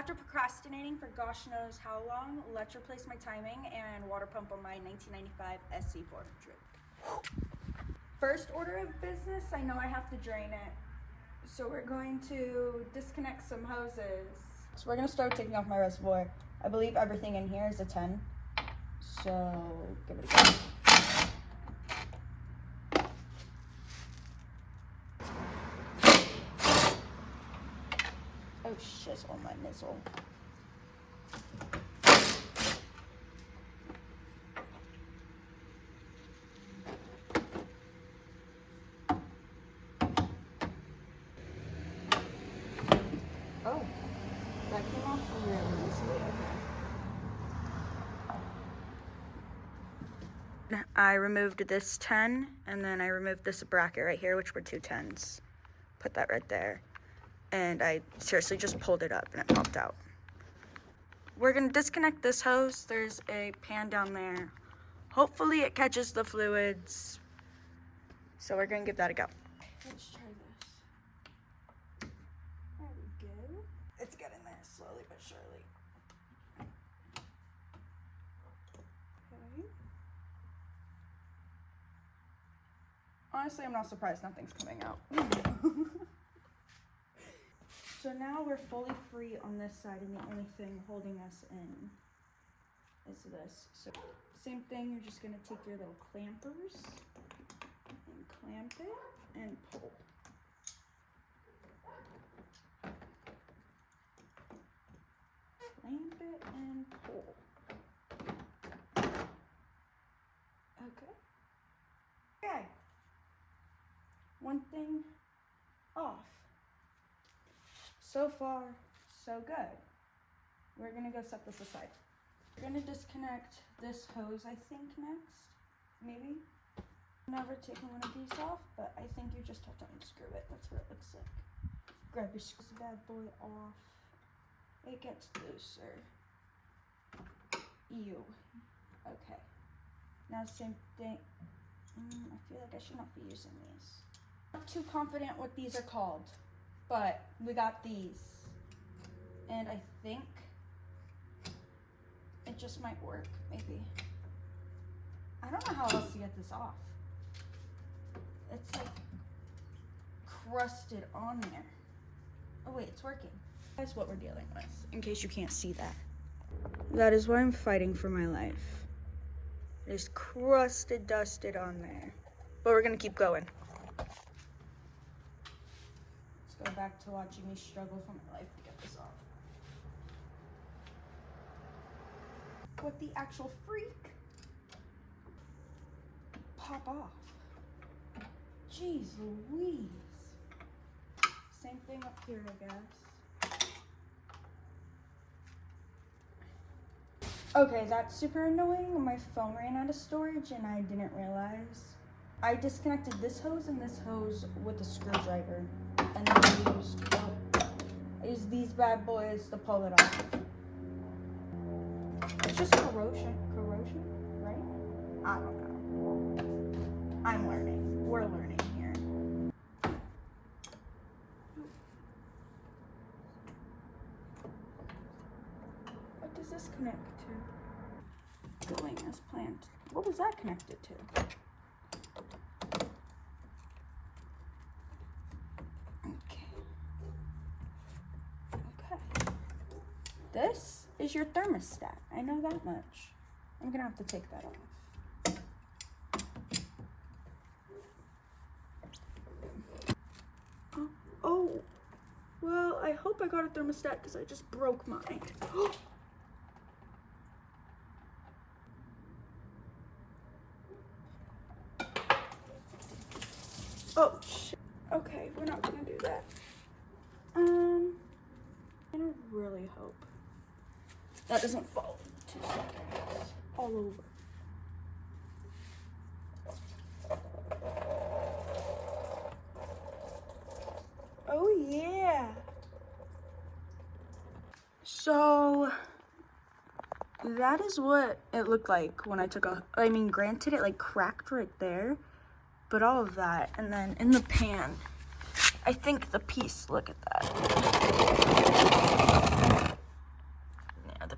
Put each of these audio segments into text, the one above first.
After procrastinating for gosh knows how long, let's replace my timing and water pump on my 1995 SC400. First order of business, I know I have to drain it. So we're going to disconnect some hoses. So we're gonna start taking off my reservoir. I believe everything in here is a 10. So give it a go. Oh shit, on my nizzle. Oh, that came off really easily. Okay. I removed this 10, and then I removed this bracket right here, which were 2 10s. Put that right there. And I seriously just pulled it up and it popped out. We're gonna disconnect this hose. There's a pan down there. Hopefully it catches the fluids. So we're gonna give that a go. Let's try this. There we go. It's getting there slowly but surely. Okay. Honestly, I'm not surprised nothing's coming out. So now we're fully free on this side, and the only thing holding us in is this. So same thing, you're just gonna take your little clampers and clamp it and pull. Clamp it and pull. Okay. Okay. One thing off. So far, so good. We're gonna go set this aside. We're gonna disconnect this hose, I think, next, maybe. Never taken one of these off, but I think you just have to unscrew it. That's what it looks like. Grab your bad boy off. It gets looser. Ew. Okay. Now same thing. I feel like I should not be using these. Not too confident what these are called. But we got these, and I think it just might work, maybe. I don't know how else to get this off. It's like crusted on there. Oh wait, it's working. That's what we're dealing with, in case you can't see that. That is why I'm fighting for my life. It's crusted, dusted on there. But we're gonna keep going. Go back to watching me struggle for my life to get this off. What the actual freak? Pop off. Jeez Louise. Same thing up here, I guess. Okay, that's super annoying. My phone ran out of storage and I didn't realize. I disconnected this hose and this hose with a screwdriver. And then I used these bad boys to pull it off. It's just corrosion, right? I don't know. I'm learning. We're learning here. What does this connect to? Going as planned. What was that connected to? This is your thermostat. I know that much. I'm gonna have to take that off. Oh, well, I hope I got a thermostat because I just broke mine. Oh, shit. Okay, we're not gonna do that. I really hope that doesn't fall in 2 seconds all over. Oh yeah. So that is what it looked like when I took a, I mean, granted it like cracked right there, but all of that, and then in the pan, I think the piece, look at that.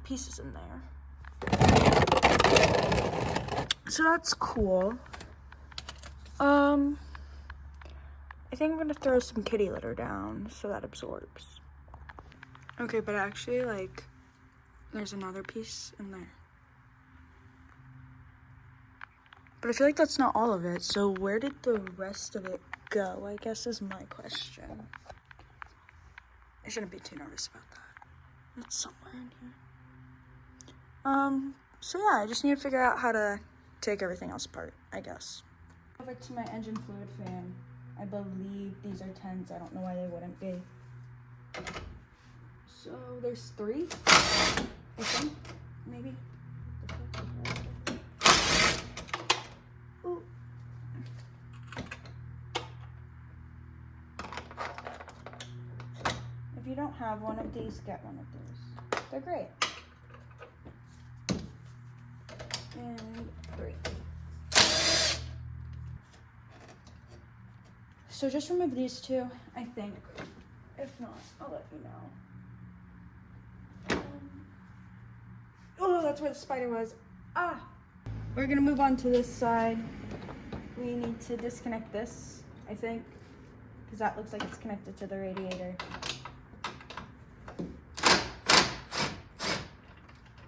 pieces in there. So that's cool. I think I'm gonna throw some kitty litter down so that absorbs. Okay, but actually, like, there's another piece in there. But I feel like that's not all of it, so where did the rest of it go, I guess is my question. I shouldn't be too nervous about that. It's somewhere in here. So yeah, I just need to figure out how to take everything else apart, I guess. Over to my engine fluid fan. I believe these are 10s. I don't know why they wouldn't be. So there's 3, I think, maybe. Ooh. If you don't have one of these, get one of these. They're great. And 3. So just remove these 2, I think. If not, I'll let you know. Oh, that's where the spider was. Ah! We're gonna move on to this side. We need to disconnect this, I think, because that looks like it's connected to the radiator.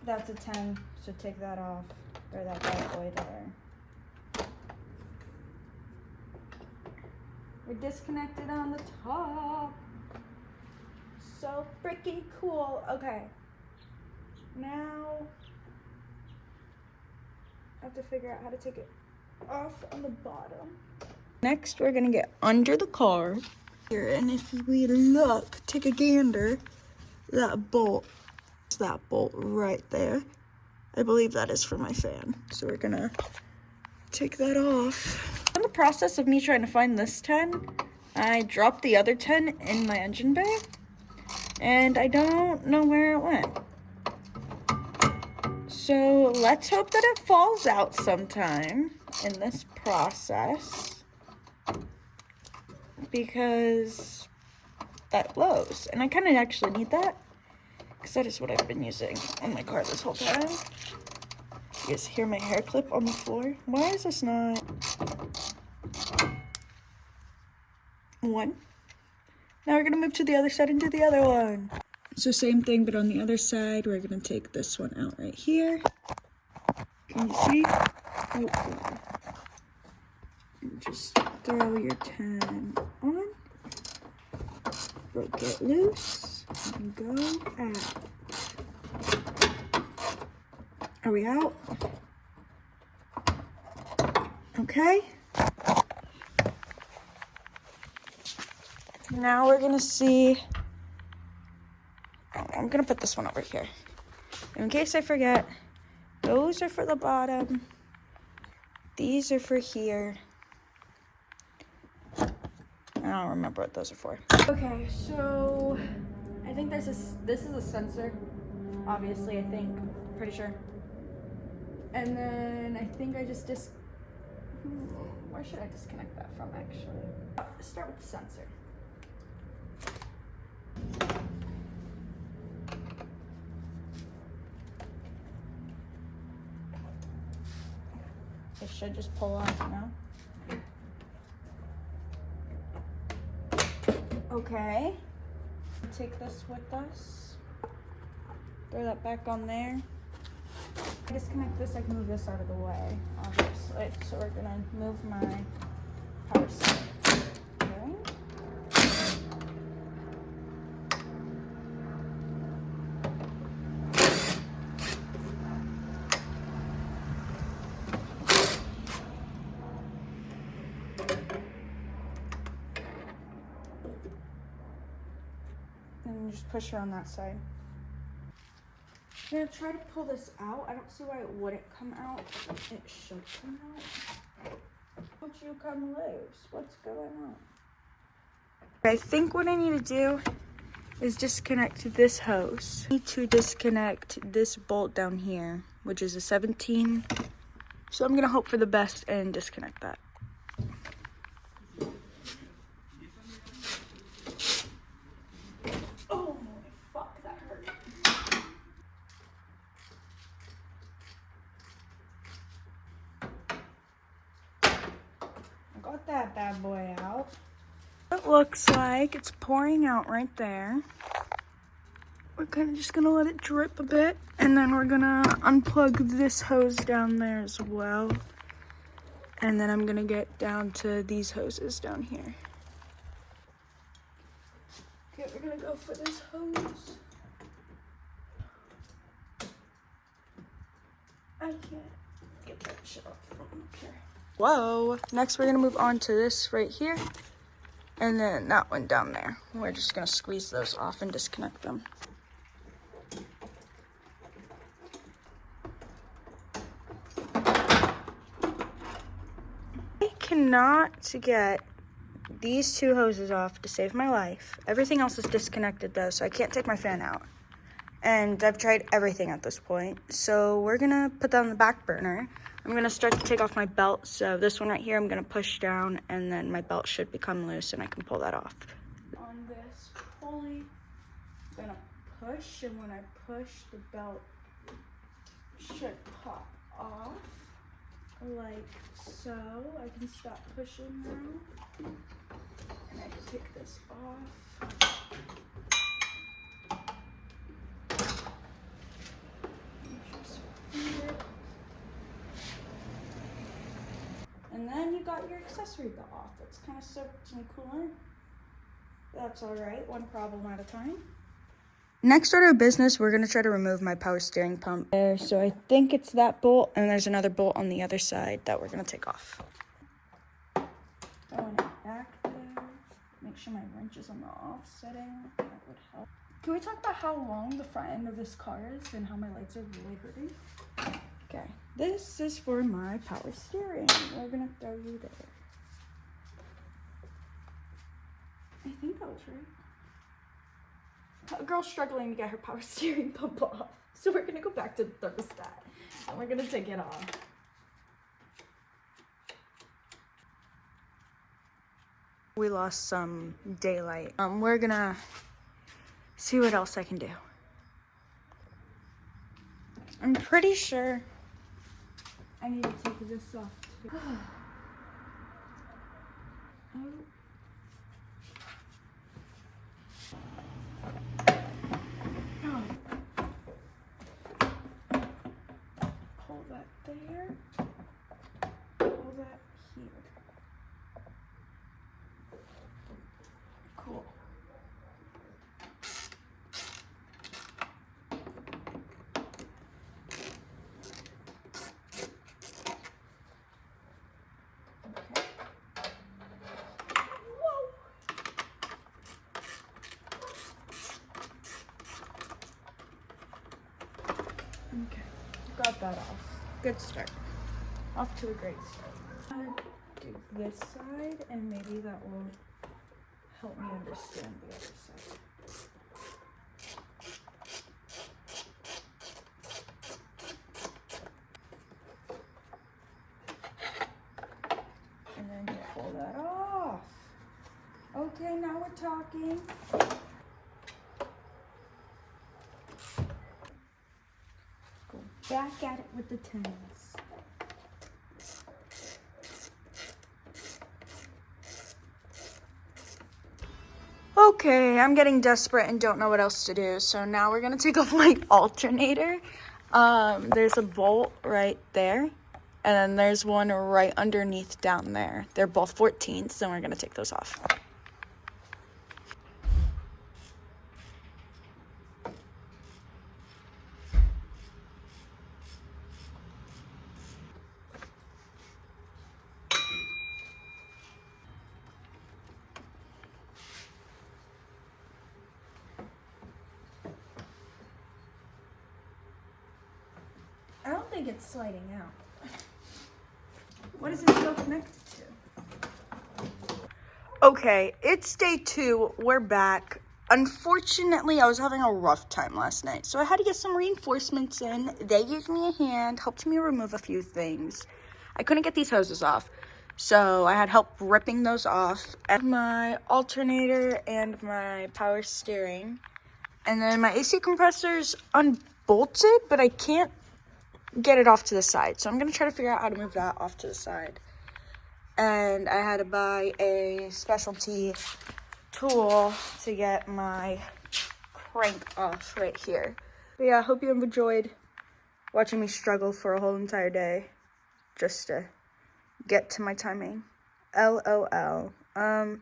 That's a 10, so take that off. Throw that bad boy there. We're disconnected on the top. So freaking cool. Okay. Now I have to figure out how to take it off on the bottom. Next, we're gonna get under the car here, and if we look, take a gander, that bolt right there. I believe that is for my fan. So we're gonna take that off. In the process of me trying to find this 10, I dropped the other 10 in my engine bay, and I don't know where it went. So let's hope that it falls out sometime in this process, because that blows, and I kind of actually need that, because that is what I've been using on my car this whole time. You guys hear my hair clip on the floor? Why is this not 1? Now we're gonna move to the other side and do the other one. So same thing, but on the other side, we're gonna take this one out right here. Can you see? Hopefully. And just throw your 10 on. Break it loose and go out. Are we out? Okay. Now we're gonna see. I'm gonna put this one over here. In case I forget, those are for the bottom. These are for here. I don't remember what those are for. Okay, so I think this is a sensor. Obviously, I think, pretty sure. And then I think I just where should I disconnect that from, actually? Start with the sensor. It should just pull off now. Okay. Take this with us. Throw that back on there. Disconnect this, I can move this out of the way, obviously. So we're gonna move my power supply. Okay. And just push her on that side. I'm gonna try to pull this out. I don't see why it wouldn't come out. It should come out. Won't you come loose? What's going on? I think what I need to do is disconnect this hose. I need to disconnect this bolt down here, which is a 17. So I'm gonna hope for the best and disconnect that. that bad boy out. It looks like it's pouring out right there. We're kind of just gonna let it drip a bit, and then we're gonna unplug this hose down there as well. And then I'm gonna get down to these hoses down here. Okay, we're gonna go for this hose. I can't get that shit off from up here. Whoa. Next, we're gonna move on to this right here. And then that one down there. We're just gonna squeeze those off and disconnect them. I cannot get these two hoses off to save my life. Everything else is disconnected though, so I can't take my fan out. And I've tried everything at this point. So we're gonna put that on the back burner. I'm gonna start to take off my belt. So this one right here, I'm gonna push down and then my belt should become loose and I can pull that off. On this pulley, I'm gonna push, and when I push, the belt should pop off like so. I can stop pushing now. And I can take this off. And then you got your accessory belt off. It's kind of soaked in coolant. That's all right, one problem at a time. Next order of business, we're gonna try to remove my power steering pump there. So I think it's that bolt, and there's another bolt on the other side that we're gonna take off. Throwing it back there. Make sure my wrench is on the off setting. That would help. Can we talk about how long the front end of this car is and how my lights are really hurting? Okay, this is for my power steering. We're gonna throw you there. I think that was right. A girl's struggling to get her power steering pump off. So we're gonna go back to the thermostat and we're gonna take it off. We lost some daylight. We're gonna see what else I can do. I'm pretty sure I need to take this off too. Oh. Pull that there. Pull that here. Cool. Okay, got that off. Good start. Off to a great start. I'll do this side, and maybe that will help me understand the other side. And then you pull that off. Okay, now we're talking. Back at it with the tins. Okay, I'm getting desperate and don't know what else to do. So now we're gonna take off my alternator. There's a bolt right there. And then there's one right underneath down there. They're both 14s, so we're gonna take those off. I don't think it's sliding out. What is it still connected to? Okay, it's day 2. We're back. Unfortunately, I was having a rough time last night, so I had to get some reinforcements in. They gave me a hand, helped me remove a few things. I couldn't get these hoses off, so I had help ripping those off. And my alternator and my power steering. And then my AC compressor's unbolted, but I can't get it off to the side. So I'm going to try to figure out how to move that off to the side. and I had to buy a specialty tool to get my crank off right here. But yeah, I hope you have enjoyed watching me struggle for a whole entire day just to get to my timing. LOL. Come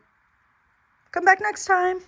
back next time.